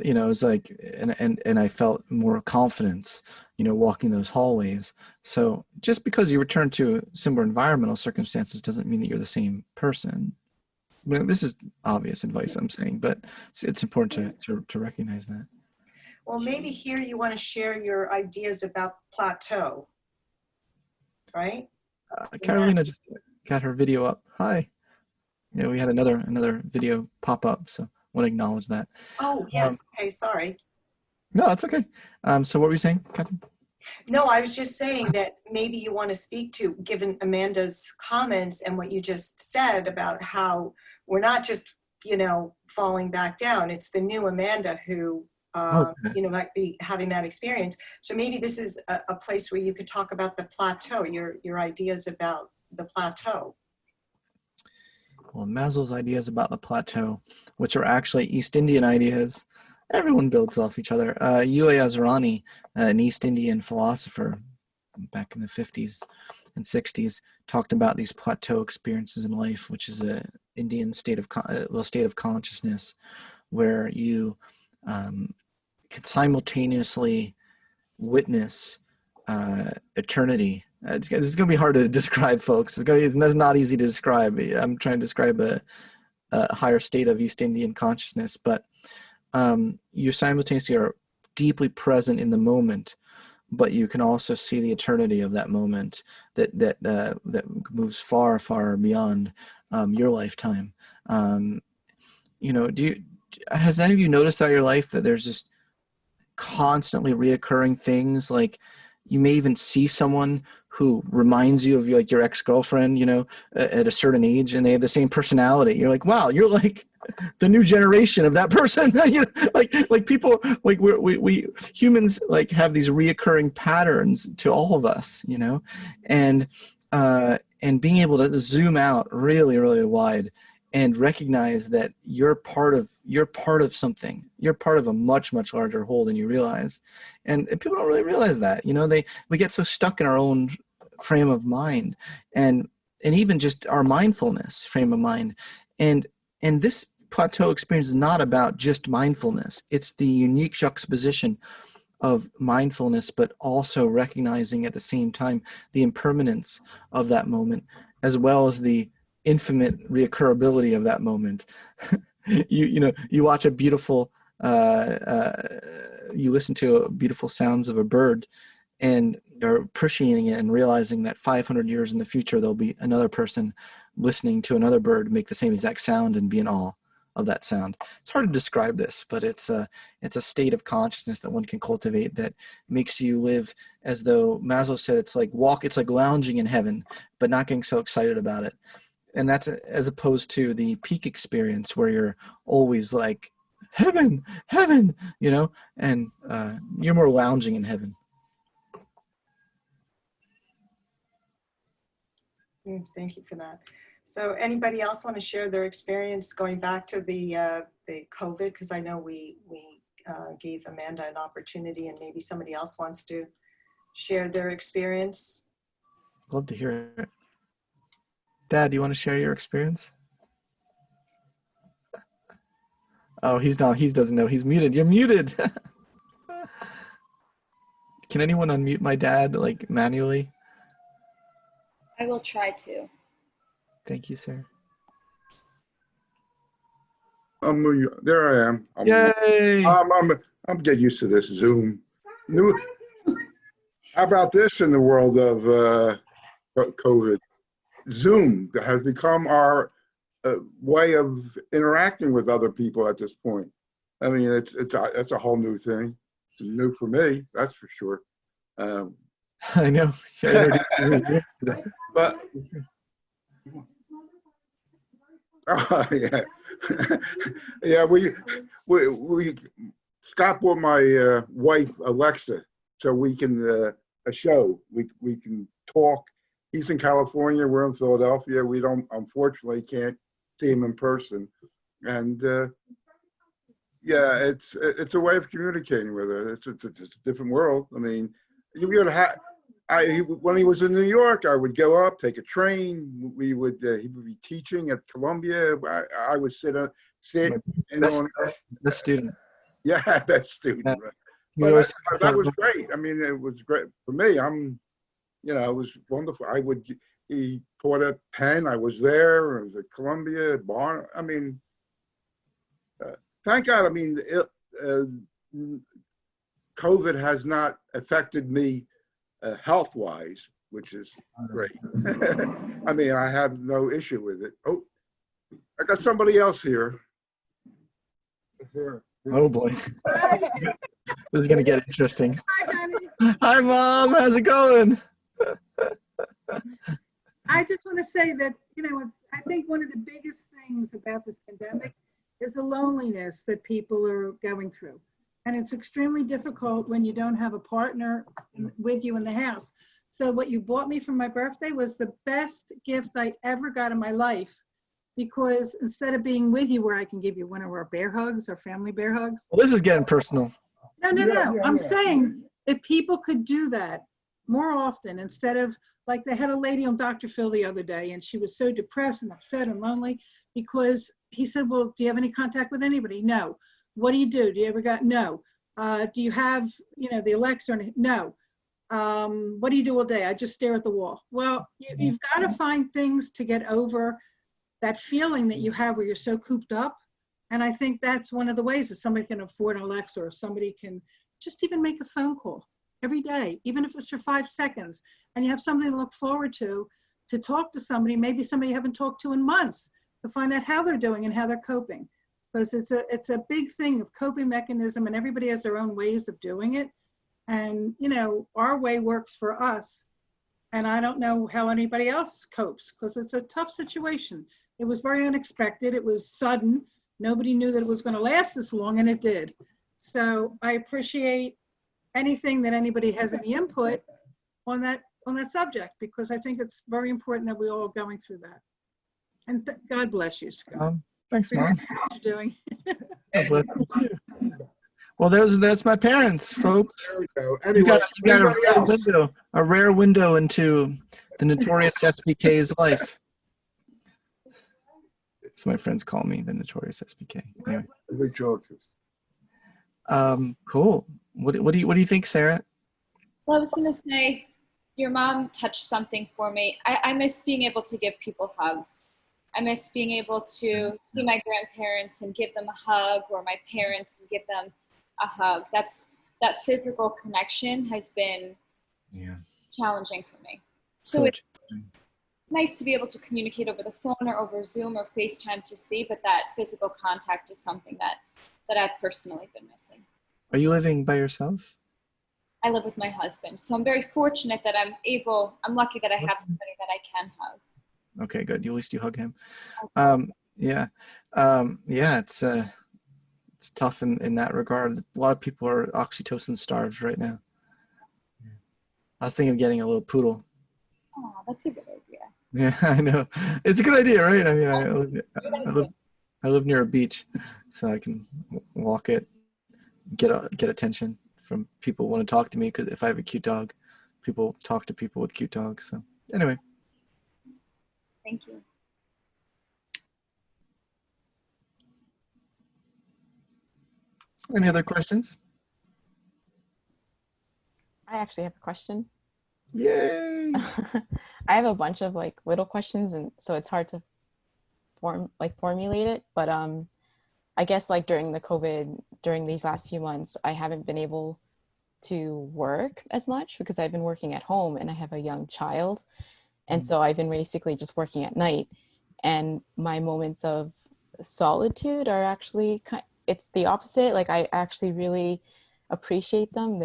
You know, it was like, and I felt more confidence, you know, walking those hallways. So just because you return to similar environmental circumstances doesn't mean that you're the same person. Well, this is obvious advice I'm saying, but it's important to recognize that. Well, maybe here you want to share your ideas about plateau, right? Carolina just got her video up. Hi. Yeah, we had another video pop up, so I want to acknowledge that. Oh, yes. Okay, sorry. No, it's okay. So what were you saying, Catherine? No, I was just saying that maybe you want to speak to, given Amanda's comments and what you just said about how we're not just, you know, falling back down. It's the new Amanda who, you know, might be having that experience. So maybe this is a place where you could talk about the plateau, your ideas about the plateau. Well, Maslow's ideas about the plateau, which are actually East Indian ideas. Everyone builds off each other. Ua Azarani, an East Indian philosopher back in the 50s and 60s, talked about these plateau experiences in life, which is an Indian state of consciousness where you can simultaneously witness eternity. This is going to be hard to describe, folks. It's not easy to describe. I'm trying to describe a higher state of East Indian consciousness, but you simultaneously are deeply present in the moment, but you can also see the eternity of that moment that moves far, far beyond your lifetime. You know, has any of you noticed throughout your life that there's just constantly reoccurring things? Like you may even see someone who reminds you of your ex-girlfriend, you know, at a certain age, and they have the same personality. You're like, wow, you're like the new generation of that person. You know, like people, like we humans like have these reoccurring patterns to all of us, you know, and being able to zoom out really, really wide and recognize that you're part of something. You're part of a much, much larger whole than you realize. And people don't really realize that, you know, we get so stuck in our own frame of mind. And even just our mindfulness frame of mind. And this plateau experience is not about just mindfulness. It's the unique juxtaposition of mindfulness, but also recognizing at the same time the impermanence of that moment, as well as the infinite reoccurability of that moment. You watch a beautiful, you listen to beautiful sounds of a bird, and you're appreciating it and realizing that 500 years in the future, there'll be another person listening to another bird make the same exact sound and be in awe of that sound. It's hard to describe this, but it's a state of consciousness that one can cultivate that makes you live as though Maslow said, it's like lounging in heaven, but not getting so excited about it. And that's as opposed to the peak experience where you're always like, heaven, and you're more lounging in heaven. Thank you for that. So anybody else want to share their experience going back to the COVID? Because I know we gave Amanda an opportunity, and maybe somebody else wants to share their experience. Love to hear it. Dad, do you want to share your experience? Oh, he's not. He doesn't know. He's muted. You're muted. Can anyone unmute my dad, like manually? I will try to. Thank you, sir. There I am. Yay! I'm getting used to this Zoom. How about this in the world of COVID? Zoom has become our way of interacting with other people at this point. I mean, it's a whole new thing. It's new for me, that's for sure. I know. But yeah, yeah. We Scott bought my wife Alexa, so we can a show. We can talk. He's in California. We're in Philadelphia. We unfortunately can't see him in person, and yeah, it's a way of communicating with her. It's a different world. I mean, you would have. When he was in New York, I would go up, take a train. He would be teaching at Columbia. I would sit best student. Yeah, best student. Yeah. Right. But that was great. I mean, it was great for me. It was wonderful. He taught at Penn. I was there. I was at Columbia, Barn. I mean, thank God. I mean, COVID has not affected me health-wise, which is great. I mean, I have no issue with it. Oh, I got somebody else here. Oh boy. This is going to get interesting. Hi, Mom. How's it going? I just want to say that, I think one of the biggest things about this pandemic is the loneliness that people are going through. And it's extremely difficult when you don't have a partner with you in the house. So what you bought me for my birthday was the best gift I ever got in my life, because instead of being with you where I can give you one of our bear hugs, our family bear hugs. Well, this is getting personal. No. I'm saying if people could do that more often, instead of, like, they had a lady on Dr. Phil the other day, and she was so depressed and upset and lonely because he said, well, do you have any contact with anybody? No. What do? Do you ever got? No. Do you have, the Alexa? No. What do you do all day? I just stare at the wall. Well, you've got to find things to get over that feeling that you have where you're so cooped up. And I think that's one of the ways that somebody can afford an Alexa, or somebody can just even make a phone call every day, even if it's for 5 seconds, and you have something to look forward to talk to somebody, maybe somebody you haven't talked to in months, to find out how they're doing and how they're coping. Because it's a big thing of coping mechanism, and everybody has their own ways of doing it. And, our way works for us. And I don't know how anybody else copes, because it's a tough situation. It was very unexpected. It was sudden. Nobody knew that it was going to last this long, and it did. So I appreciate anything that anybody has any input on that subject, because I think it's very important that we're all going through that. And God bless you, Scott. Thanks, Mom. What you're doing. God bless you too. Well, that's my parents, folks. There we go. You Anyway, got anybody else? a rare window into the notorious SBK's life. It's my friends call me the notorious SBK. Anyway, The jokers. cool. What do you think, Sarah? Well, I was going to say, your mom touched something for me. I miss being able to give people hugs. I miss being able to see my grandparents and give them a hug, or my parents and give them a hug. That physical connection has been challenging for me. So it's nice to be able to communicate over the phone or over Zoom or FaceTime to see, but that physical contact is something that I've personally been missing. Are you living by yourself? I live with my husband, so I'm very fortunate that I'm lucky that I have somebody that I can hug. Okay, good. At least you hug him. Okay. Yeah, it's tough in that regard. A lot of people are oxytocin starved right now. I was thinking of getting a little poodle. Oh, that's a good idea. Yeah, I know. It's a good idea, right? I mean, I live near a beach, so I can walk it, get attention from people who want to talk to me, because if I have a cute dog, people talk to people with cute dogs. So anyway. Thank you. Any other questions? I actually have a question. Yay! I have a bunch of like little questions, and so it's hard to formulate it. But I guess like during these last few months, I haven't been able to work as much because I've been working at home and I have a young child. And so I've been basically just working at night, and my moments of solitude are actually it's the opposite. Like I actually really appreciate them.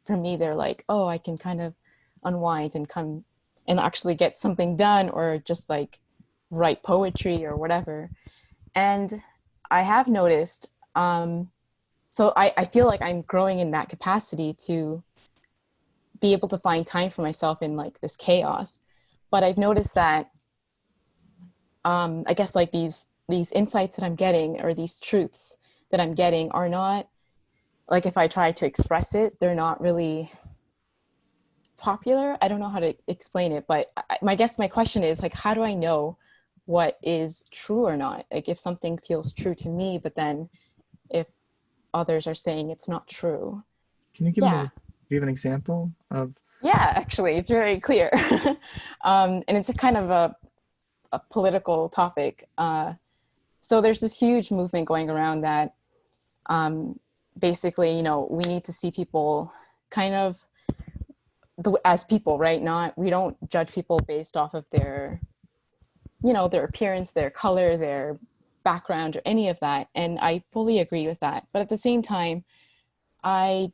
For me, they're like, oh, I can kind of unwind and come and actually get something done, or just like write poetry or whatever. And I have noticed, so I feel like I'm growing in that capacity to be able to find time for myself in like this chaos. But I've noticed that, I guess like these insights that I'm getting, or these truths that I'm getting, are not, like if I try to express it, they're not really popular. I don't know how to explain it, but I guess my question is like, how do I know what is true or not? Like if something feels true to me, but then if others are saying it's not true. Can you give me an example of? Yeah, actually, it's very clear. And it's a kind of a political topic. So there's this huge movement going around that basically, we need to see people kind of as people, right? We don't judge people based off of their, their appearance, their color, their background, or any of that. And I fully agree with that. But at the same time, I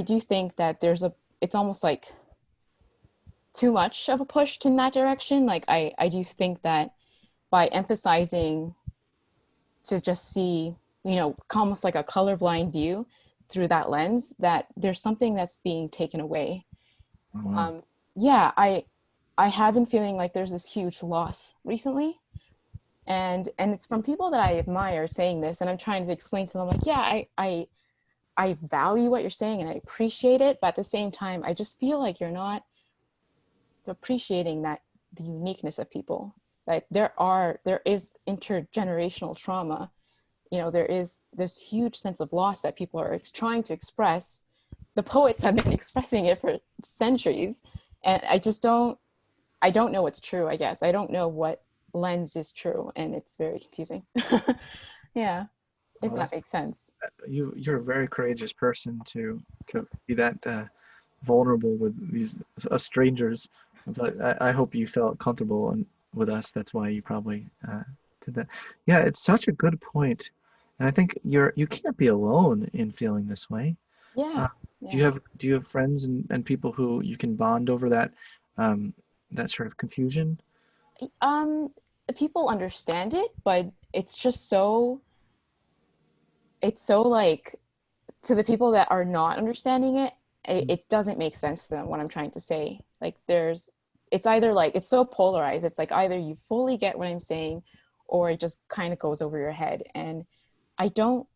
do think that it's almost like too much of a push in that direction. Like I do think that by emphasizing to just see, almost like a colorblind view through that lens, that there's something that's being taken away. Wow. I have been feeling like there's this huge loss recently, and it's from people that I admire saying this, and I'm trying to explain to them like, yeah, I value what you're saying and I appreciate it, but at the same time, I just feel like you're not appreciating the uniqueness of people. Like there is intergenerational trauma. There is this huge sense of loss that people are trying to express. The poets have been expressing it for centuries, and I don't know what's true, I guess. I don't know what lens is true, and it's very confusing. Yeah. If that makes sense. You're a very courageous person to be that vulnerable with these strangers. But I hope you felt comfortable with us. That's why you probably did that. Yeah, it's such a good point, and I think you can't be alone in feeling this way. Yeah. Do you have friends and people who you can bond over that sort of confusion? People understand it, but it's just so. It's so like, to the people that are not understanding it, it doesn't make sense to them what I'm trying to say. Like it's either like, it's so polarized. It's like either you fully get what I'm saying, or it just kind of goes over your head. And I don't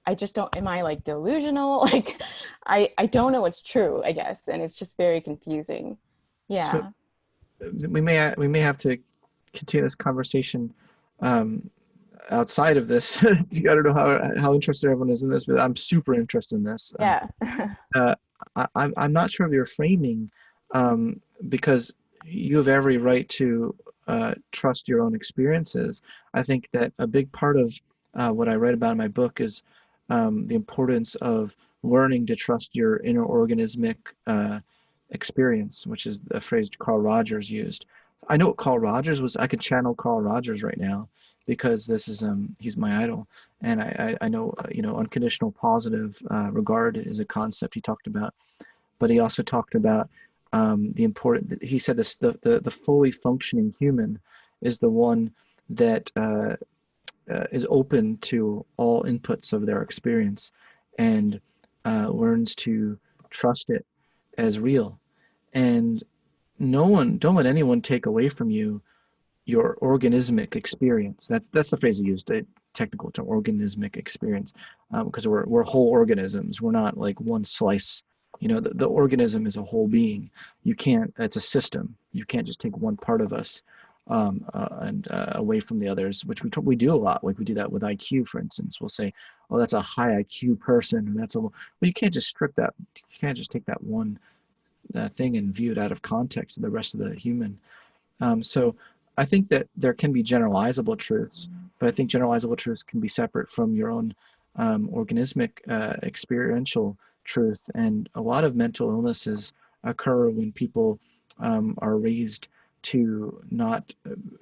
I just don't, am I like delusional? Like, I don't know what's true, I guess. And it's just very confusing. Yeah. So we may have to continue this conversation outside of this. I don't know how interested everyone is in this, but I'm super interested in this. Yeah. I'm not sure of your framing, because you have every right to trust your own experiences. I think that a big part of what I write about in my book is the importance of learning to trust your inner organismic experience, which is a phrase Carl Rogers used. I know what Carl Rogers was. I could channel Carl Rogers right now because this is he's my idol, and I know unconditional positive regard is a concept he talked about, but he also talked about the important. He said this: the fully functioning human is the one that is open to all inputs of their experience and learns to trust it as real. And don't let anyone take away from you your organismic experience. That's the phrase he used, a technical term, organismic experience, because we're whole organisms. We're not like one slice. The organism is a whole being. It's a system. You can't just take one part of us and away from the others, which we do a lot. Like we do that with IQ, for instance. We'll say, oh, that's a high IQ person, and but you can't just strip that. You can't just take that one thing and view it out of context of the rest of the human. So I think that there can be generalizable truths, but I think generalizable truths can be separate from your own organismic experiential truth. And a lot of mental illnesses occur when people are raised to not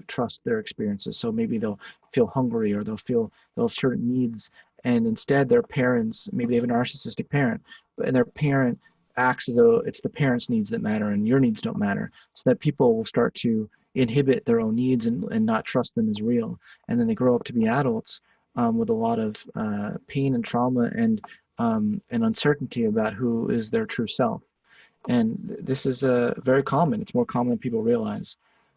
trust their experiences. So maybe they'll feel hungry, or they'll have certain needs, and instead their parents, maybe they have a narcissistic parent, and their parent acts as though it's the parents' needs that matter and your needs don't matter, so that people will start to inhibit their own needs and not trust them as real. And then they grow up to be adults with a lot of pain and trauma and uncertainty about who is their true self. And this is very common. It's more common than people realize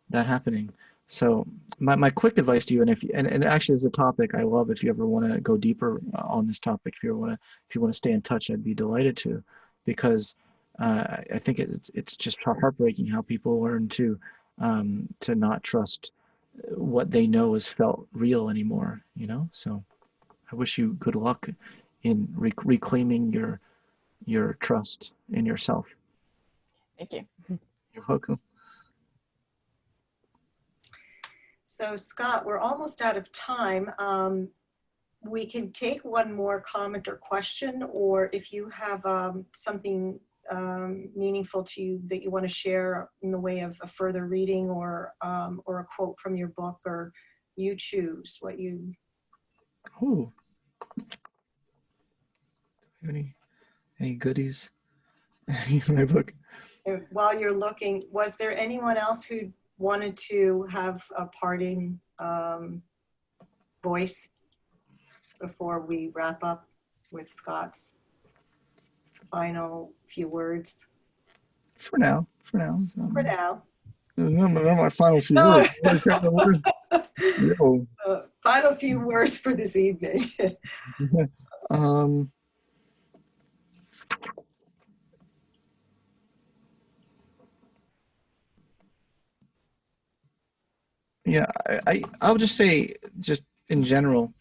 that happening. So my quick advice to you, and actually there's a topic I love, if you ever want to go deeper on this topic, if you want to stay in touch, I'd be delighted to, because I think it's just heartbreaking how people learn to not trust what they know is felt real anymore. So I wish you good luck in reclaiming your trust in yourself. Thank you. You're welcome. So Scott, we're almost out of time. We can take one more comment or question, or if you have something meaningful to you that you want to share in the way of a further reading or a quote from your book, or you choose what you. Oh, any goodies in my book? While you're looking, was there anyone else who wanted to have a parting voice before we wrap up with Scott's final few words? For now. For now. No, my final few words. No. Final few words for this evening. Yeah, I'll just say, just in general,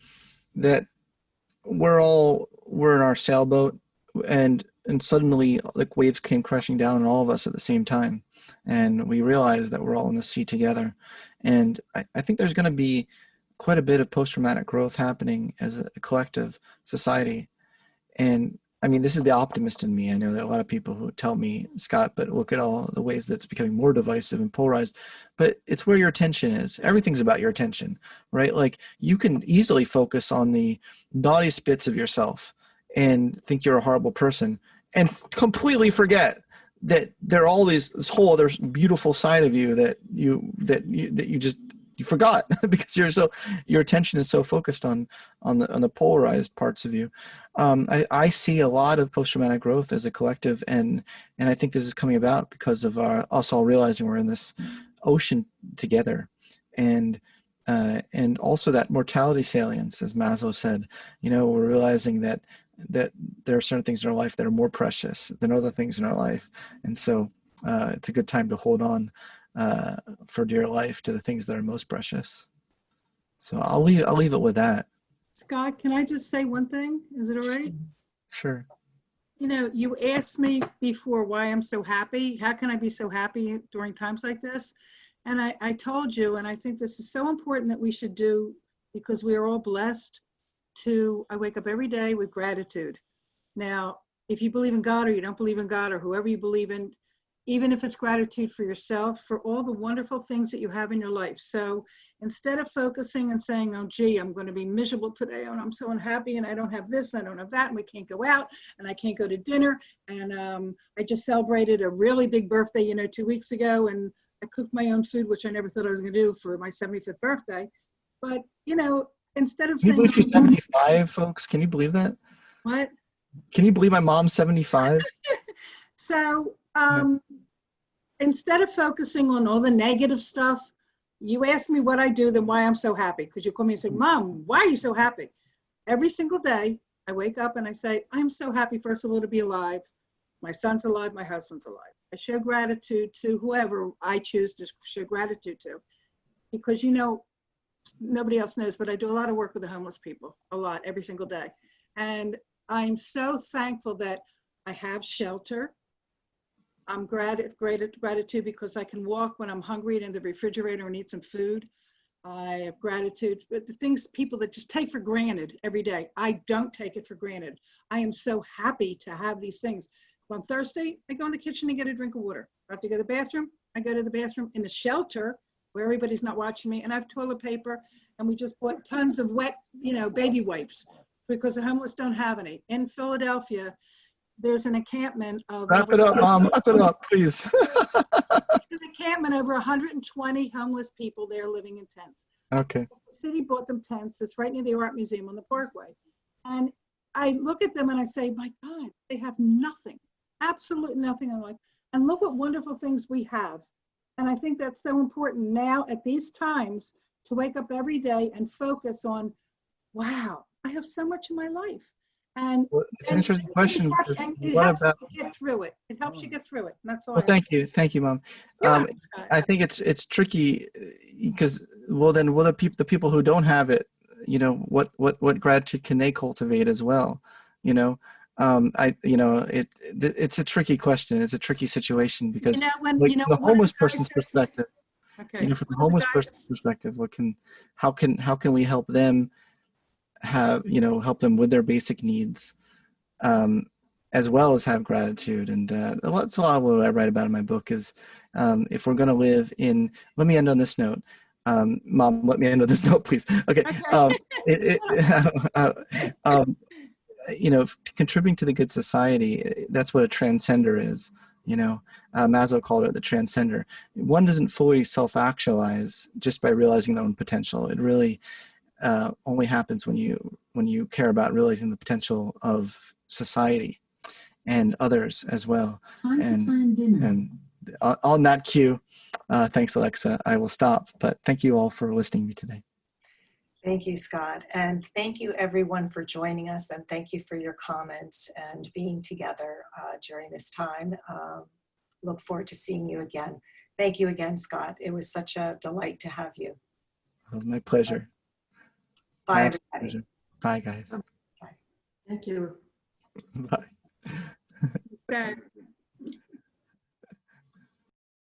that we're in our sailboat, and suddenly like waves came crashing down on all of us at the same time, and we realized that we're all in the sea together. And I think there's going to be quite a bit of post-traumatic growth happening as a collective society. And I mean, this is the optimist in me. I know there are a lot of people who tell me, Scott, but look at all the ways that's becoming more divisive and polarized. But it's where your attention is. Everything's about your attention, right? Like you can easily focus on the naughtiest bits of yourself and think you're a horrible person, and completely forget that there are all this whole other beautiful side of you that you just forgot because your attention is so focused on the polarized parts of you. I see a lot of post-traumatic growth as a collective, and I think this is coming about because of us all realizing we're in this ocean together, and And also that mortality salience, as Maslow said, we're realizing that there are certain things in our life that are more precious than other things in our life. And so it's a good time to hold on for dear life to the things that are most precious. So I'll leave it with that. Scott, can I just say one thing? Is it all right? Sure. You asked me before why I'm so happy. How can I be so happy during times like this? And I told you, and I think this is so important that we should do, because we are all blessed I wake up every day with gratitude. Now, if you believe in God or you don't believe in God or whoever you believe in, even if it's gratitude for yourself, for all the wonderful things that you have in your life. So instead of focusing and saying, oh, gee, I'm going to be miserable today and I'm so unhappy and I don't have this and I don't have that and we can't go out and I can't go to dinner. And I just celebrated a really big birthday, 2 weeks ago, and I cooked my own food, which I never thought I was going to do for my 75th birthday. But, instead of Can you saying, believe you're 75, folks? Can you believe that? what? Can you believe my mom's 75? So instead of focusing on all the negative stuff, you ask me what I do, then why I'm so happy. Because you call me and say, Mom, why are you so happy? Every single day, I wake up and I say, I'm so happy, first of all, to be alive. My son's alive, my husband's alive. I show gratitude to whoever I choose to show gratitude to. Because, nobody else knows, but I do a lot of work with the homeless people, a lot, every single day. And I'm so thankful that I have shelter. I'm gratitude because I can walk when I'm hungry in the refrigerator and eat some food. I have gratitude, but the things people that just take for granted every day, I don't take it for granted. I am so happy to have these things. If I'm thirsty, I go in the kitchen and get a drink of water. If I have to go to the bathroom, I go to the bathroom in the shelter where everybody's not watching me, and I have toilet paper, and we just bought tons of wet, baby wipes because the homeless don't have any. In Philadelphia, there's an encampment of— Wrap it up, Mom. Wrap it up, please. There's an encampment over 120 homeless people there living in tents. Okay. The city bought them tents. It's right near the art museum on the Parkway. And I look at them and I say, my God, they have nothing, absolutely nothing in life. And look what wonderful things we have. And I think that's so important now at these times to wake up every day and focus on, wow, I have so much in my life. And it's an interesting question. It helps you get through it. It helps you get through it. And that's all. Well, thank you, Mom. I think it's tricky because, well, then what are the people who don't have it? What gratitude can they cultivate as well? It's a tricky question. It's a tricky situation because from the homeless person's perspective, from the homeless person's perspective, how can we help them help them with their basic needs, as well as have gratitude. And that's a lot of what I write about in my book is, if we're going to live in, let me end on this note. Mom, let me end on this note, please. Okay. Contributing to the good society, that's what a transcender is. Maslow called it the transcender. One doesn't fully self-actualize just by realizing their own potential. It really only happens when you care about realizing the potential of society and others as well. And on that cue, thanks, Alexa, I will stop. But thank you all for listening to me today. Thank you, Scott. And thank you, everyone, for joining us. And thank you for your comments and being together during this time. Look forward to seeing you again. Thank you again, Scott. It was such a delight to have you. It was my pleasure. Bye, everybody. Pleasure. Bye, guys. Thank you. Bye. It's bad.